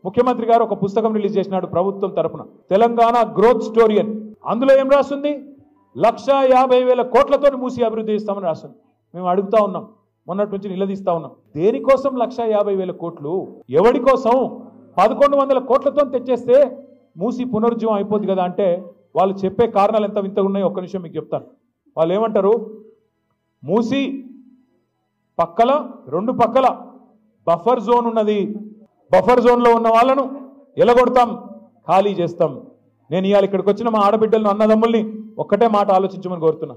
ముఖ్యమంత్రి గారు ఒక పుస్తకం రిలీజ్ చేసినాడు ప్రభుత్వం తరపున, తెలంగాణ గ్రోత్ స్టోరీ అని. అందులో ఏం రాస్తుంది? 1,50,000 కోట్లతో మూసి అభివృద్ధి చేస్తామని రాస్తుంది. మేము అడుగుతా ఉన్నాం, మొన్నటి నుంచి నిలదీస్తా ఉన్నాం, దేనికోసం 1,50,000 కోట్లు? ఎవడి కోసం? 1,100 కోట్లతో తెచ్చేస్తే మూసి పునరుజ్జీవం అయిపోద్ది కదా అంటే వాళ్ళు చెప్పే కారణాలు ఎంత వింతగా ఉన్నాయో ఒక్క నిమిషం మీకు చెప్తాను. వాళ్ళు ఏమంటారు? మూసి పక్కల 2 పక్కల బఫర్ జోన్ ఉన్నది, బఫర్ జోన్లో ఉన్న వాళ్ళను ఎలగొడతాం, ఖాళీ చేస్తాం. నేను ఇవాళ ఇక్కడికి వచ్చిన మా ఆడబిడ్డలను అన్నదమ్ముల్ని ఒక్కటే మాట ఆలోచించమని కోరుతున్నా.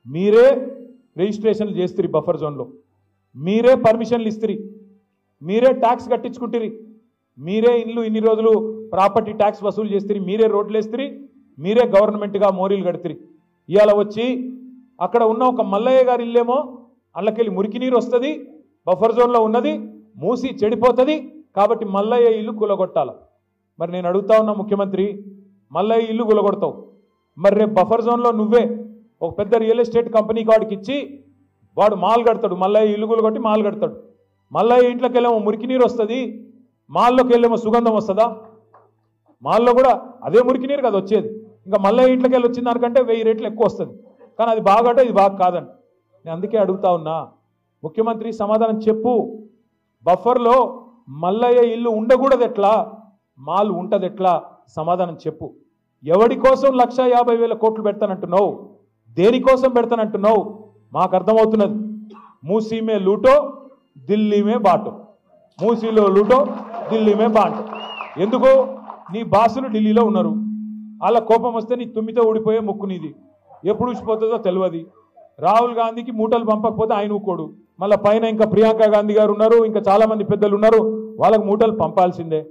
మీరే రిజిస్ట్రేషన్లు చేస్తురి బఫర్ జోన్లో, మీరే పర్మిషన్లు ఇస్తురి, మీరే ట్యాక్స్ కట్టించుకుంటురి, మీరే ఇల్లు ఇన్ని రోజులు ప్రాపర్టీ ట్యాక్స్ వసూలు చేస్తురి, మీరే రోడ్లు వేస్తురి, మీరే గవర్నమెంట్గా మోరీలు కడుతురి. ఇవాళ వచ్చి అక్కడ ఉన్న ఒక మల్లయ్య గారి ఇల్లేమో అల్లకెళ్ళి మురికి నీరు వస్తుంది, బఫర్ జోన్లో ఉన్నది, మూసి చెడిపోతుంది, కాబట్టి మల్లయ్య ఇల్లు కూలగొట్టాల. మరి నేను అడుగుతా ఉన్నా ముఖ్యమంత్రి, మల్లయ్య ఇల్లు కూలగొడతావు, మరి రేపు బఫర్ జోన్లో నువ్వే ఒక పెద్ద రియల్ ఎస్టేట్ కంపెనీ వాడికి ఇచ్చి వాడు మాల్ కడతాడు, మల్లయ్య ఇల్లు కూలగొట్టి మాల్ కడతాడు. మల్లయ్య ఇంట్లోకి వెళ్ళేమో మురికి నీరు వస్తుంది, మాల్లోకి వెళ్ళేమో సుగంధం వస్తుందా? మాల్లో కూడా అదే మురికి నీరు కదా వచ్చేది, ఇంకా మల్లయ్య ఇంట్లోకి వెళ్ళి వచ్చిన దానికంటే 1000 రెట్లు ఎక్కువ వస్తుంది. కానీ అది బాగంటే ఇది బాగా కాదండి. నేను అందుకే అడుగుతా ఉన్నా, ముఖ్యమంత్రి సమాధానం చెప్పు. బఫర్లో మల్లయ్య ఇల్లు ఉండకూడదు ఎట్లా, మాల్ ఉంటుంది ఎట్లా? సమాధానం చెప్పు. ఎవడి కోసం 1,50,000 కోట్లు పెడతానంటున్నావు? దేనికోసం పెడతానంటున్నావు? మాకు అర్థమవుతున్నది. మూసీ మే లూటో ఢిల్లీ మే బాటో, మూసీలో లూటో ఢిల్లీ మే బాటో. ఎందుకు? నీ బాసులు ఢిల్లీలో ఉన్నారు, వాళ్ళ కోపం వస్తే నీ తుమ్మితో ఊడిపోయే ముక్కు నీది, ఎప్పుడు ఊసిపోతుందో తెలియదు. రాహుల్ గాంధీకి మూటలు పంపకపోతే ఆయన ఊకోడు, మళ్ళీ పైన ఇంకా ప్రియాంక గాంధీ గారు ఉన్నారు, ఇంకా చాలా మంది పెద్దలు ఉన్నారు, వాళ్ళకు మూటలు పంపాల్సిందే.